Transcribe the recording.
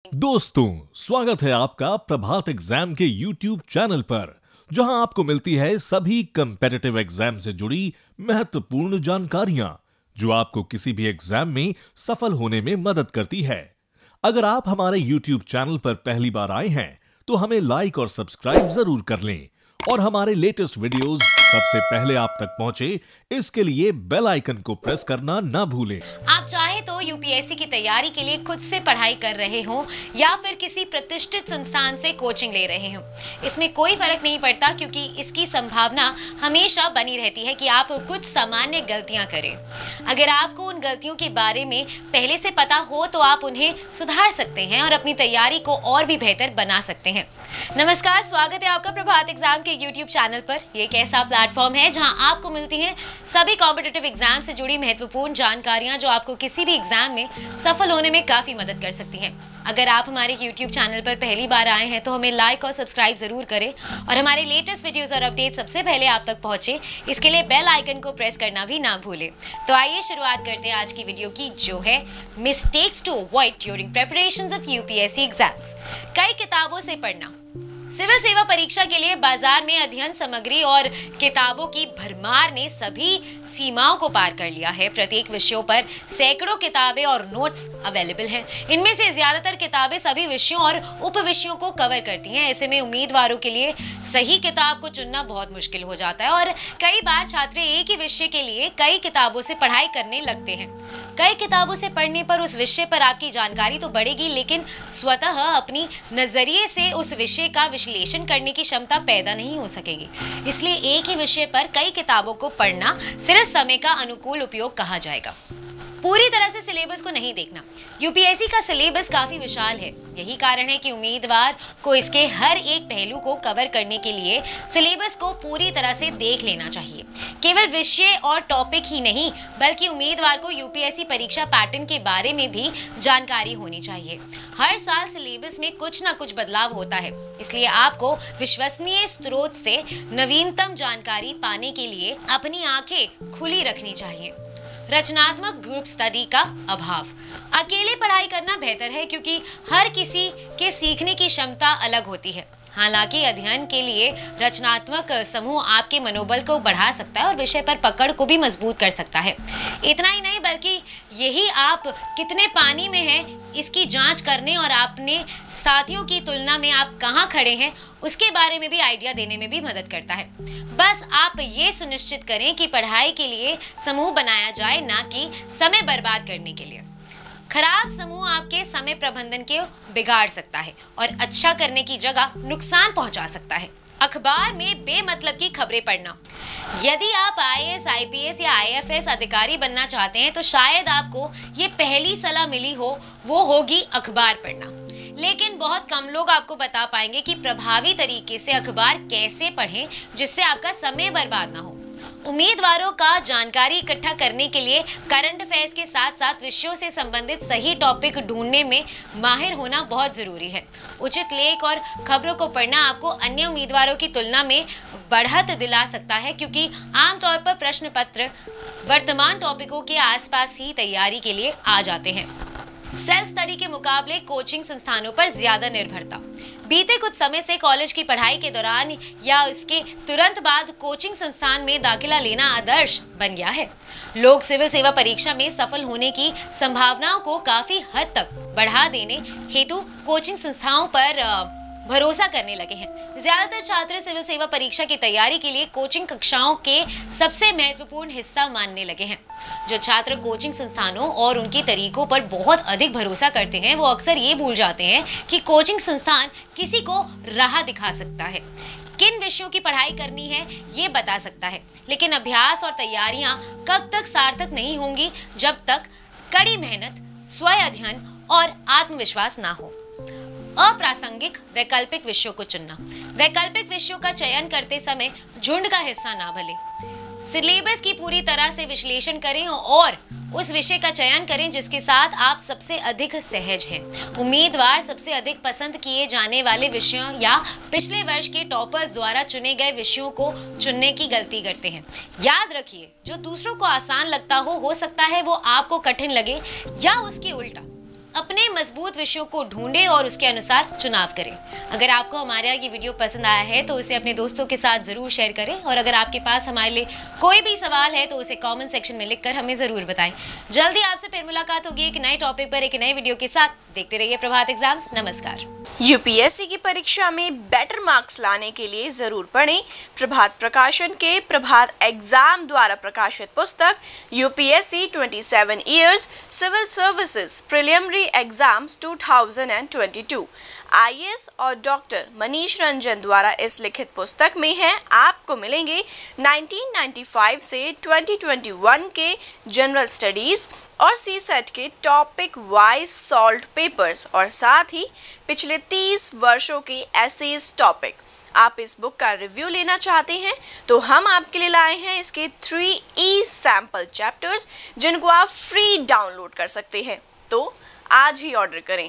दोस्तों, स्वागत है आपका प्रभात एग्जाम के YouTube चैनल पर, जहां आपको मिलती है सभी कम्पेटिटिव एग्जाम से जुड़ी महत्वपूर्ण जानकारियां, जो आपको किसी भी एग्जाम में सफल होने में मदद करती है। अगर आप हमारे YouTube चैनल पर पहली बार आए हैं, तो हमें लाइक और सब्सक्राइब जरूर कर लें और हमारे लेटेस्ट वीडियोस सबसे पहले आप तक पहुंचे, इसके लिए बेल आइकन को प्रेस करना ना भूलें। आप चाहे तो यूपीएससी की तैयारी के लिए खुद से पढ़ाई कर रहे हो या फिर किसी प्रतिष्ठित संस्थान से कोचिंग ले रहे हो, इसमें कोई फर्क नहीं पड़ता, क्योंकि इसकी संभावना हमेशा बनी रहती है कि आप कुछ सामान्य गलतियां करें। अगर आपको उन गलतियों के बारे में पहले से पता हो तो आप उन्हें सुधार सकते हैं और अपनी तैयारी को और भी बेहतर बना सकते हैं। नमस्कार, स्वागत है आपका प्रभात एग्जाम के यूट्यूब चैनल पर। ये एक ऐसा प्लेटफॉर्म है जहां आपको मिलती हैं सभी कॉम्पिटिटिव एग्जाम से जुड़ी महत्वपूर्ण जानकारियां, जो आपको किसी भी एग्जाम में सफल होने में काफी मदद कर सकती हैं। अगर आप हमारे YouTube चैनल पर पहली बार आए हैं तो हमें लाइक और सब्सक्राइब जरूर करें और हमारे लेटेस्ट वीडियोस और अपडेट सबसे पहले आप तक पहुंचे, इसके लिए बेल आइकन को प्रेस करना भी ना भूलें। तो आइए शुरुआत करते हैं आज की वीडियो की, जो है mistakes to avoid during preparations of UPSC exams. कई किताबों से पढ़ना। सिविल सेवा परीक्षा के लिए बाजार में अध्ययन सामग्री और किताबों की भरमार ने सभी सीमाओं को पार कर लिया है। प्रत्येक विषयों पर सैकड़ों किताबें और नोट्स अवेलेबल हैं। इनमें से ज्यादातर किताबें सभी विषयों और उप विषयों को कवर करती हैं। ऐसे में उम्मीदवारों के लिए सही किताब को चुनना बहुत मुश्किल हो जाता है और कई बार छात्र एक ही विषय के लिए कई किताबों से पढ़ाई करने लगते हैं। कई किताबों से पढ़ने पर उस विषय पर आपकी जानकारी तो बढ़ेगी, लेकिन स्वतः अपनी नजरिए से उस विषय का विश्लेषण करने की क्षमता पैदा नहीं हो सकेगी। इसलिए एक ही विषय पर कई किताबों को पढ़ना सिर्फ समय का अनुकूल उपयोग कहा जाएगा। पूरी तरह से सिलेबस को नहीं देखना। यूपीएससी का सिलेबस काफी विशाल है। यही कारण है कि उम्मीदवार को इसके हर एक पहलू को कवर करने के लिए सिलेबस को पूरी तरह से देख लेना चाहिए। केवल विषय और टॉपिक ही नहीं, बल्कि उम्मीदवार को यूपीएससी परीक्षा पैटर्न के बारे में भी जानकारी होनी चाहिए। हर साल सिलेबस में कुछ न कुछ बदलाव होता है, इसलिए आपको विश्वसनीय स्रोत से नवीनतम जानकारी पाने के लिए अपनी आंखें खुली रखनी चाहिए। रचनात्मक ग्रुप स्टडी का अभाव। अकेले पढ़ाई करना बेहतर है, क्योंकि हर किसी के सीखने की क्षमता अलग होती है। हालांकि अध्ययन के लिए रचनात्मक समूह आपके मनोबल को बढ़ा सकता है और विषय पर पकड़ को भी मजबूत कर सकता है। इतना ही नहीं, बल्कि यही आप कितने पानी में हैं इसकी जांच करने और अपने साथियों की तुलना में आप कहां खड़े हैं उसके बारे में भी आइडिया देने में भी मदद करता है। बस आप ये सुनिश्चित करें कि पढ़ाई के लिए समूह बनाया जाए, ना कि समय बर्बाद करने के लिए। खराब समूह आपके समय प्रबंधन के बिगाड़ सकता है और अच्छा करने की जगह नुकसान पहुंचा सकता है। अखबार में बेमतलब की खबरें पढ़ना। यदि आप आईएएस, आईपीएस या आईएफएस अधिकारी बनना चाहते हैं तो शायद आपको ये पहली सलाह मिली हो, वो होगी अखबार पढ़ना। लेकिन बहुत कम लोग आपको बता पाएंगे कि प्रभावी तरीके से अखबार कैसे पढ़ें जिससे आपका समय बर्बाद ना हो। उम्मीदवारों का जानकारी इकट्ठा करने के लिए करंट अफेयर्स के साथ साथ विषयों से संबंधित सही टॉपिक ढूंढने में माहिर होना बहुत जरूरी है। उचित लेख और खबरों को पढ़ना आपको अन्य उम्मीदवारों की तुलना में बढ़त दिला सकता है, क्योंकि आमतौर पर प्रश्न पत्र वर्तमान टॉपिकों के आसपास ही तैयारी के लिए आ जाते हैं। सेल्फ स्टडी के मुकाबले कोचिंग संस्थानों पर ज्यादा निर्भरता। बीते कुछ समय से कॉलेज की पढ़ाई के दौरान या इसके तुरंत बाद कोचिंग संस्थान में दाखिला लेना आदर्श बन गया है। लोग सिविल सेवा परीक्षा में सफल होने की संभावनाओं को काफी हद तक बढ़ा देने हेतु कोचिंग संस्थाओं पर भरोसा करने लगे हैं। ज्यादातर छात्र सिविल सेवा परीक्षा की तैयारी के लिए कोचिंग कक्षाओं के सबसे महत्वपूर्ण हिस्सा मानने लगे हैं। जो छात्र कोचिंग संस्थानों और उनके तरीकों पर बहुत अधिक भरोसा करते हैं, वो अक्सर ये भूल जाते हैं कि कोचिंग संस्थान किसी को राह दिखा सकता है, किन विषयों की पढ़ाई करनी है ये बता सकता है, लेकिन अभ्यास और तैयारियां कब तक सार्थक नहीं होंगी जब तक कड़ी मेहनत, स्व अध्ययन और आत्मविश्वास ना हो। अप्रासंगिक वैकल्पिक विषयों को चुनना। वैकल्पिक विषयों का चयन करते समय झुंड का हिस्सा ना बने। सिलेबस की पूरी तरह से विश्लेषण करें और उस विषय का चयन करें जिसके साथ आप सबसे अधिक सहज हैं। उम्मीदवार सबसे अधिक पसंद किए जाने वाले विषयों या पिछले वर्ष के टॉपर्स द्वारा चुने गए विषयों को चुनने की गलती करते हैं। याद रखिए, जो दूसरों को आसान लगता हो सकता है वो आपको कठिन लगे, या उसके उल्टा। अपने मजबूत विषयों को ढूंढें और उसके अनुसार चुनाव करें। अगर आपको हमारा ये वीडियो पसंद आया है तो उसे अपने दोस्तों के साथ जरूर शेयर करें, और अगर आपके पास हमारे लिए कोई भी सवाल है तो उसे कमेंट सेक्शन में लिखकर हमें जरूर बताएं। जल्दी आपसे फिर मुलाकात होगी एक नए टॉपिक पर, एक नए वीडियो के साथ। देखते रहिए प्रभात एग्जाम्स। नमस्कार। यूपीएससी की परीक्षा में बेटर मार्क्स लाने के लिए जरूर पढ़ें प्रभात प्रकाशन के प्रभात एग्जाम द्वारा प्रकाशित पुस्तक UPSC 27 years civil services preliminary exams 2022। IAS और डॉक्टर मनीष रंजन द्वारा इस लिखित पुस्तक में है आपको मिलेंगे 1995 से 2021 के जनरल स्टडीज और सीसेट के टॉपिक वाइज सॉल्व्ड पेपर्स, और साथ ही पिछले 30 वर्षों के एसेज टॉपिक। आप इस बुक का रिव्यू लेना चाहते हैं तो हम आपके लिए लाए हैं इसके 3 सैंपल चैप्टर्स, जिनको आप फ्री डाउनलोड कर सकते हैं। तो आज ही ऑर्डर करें।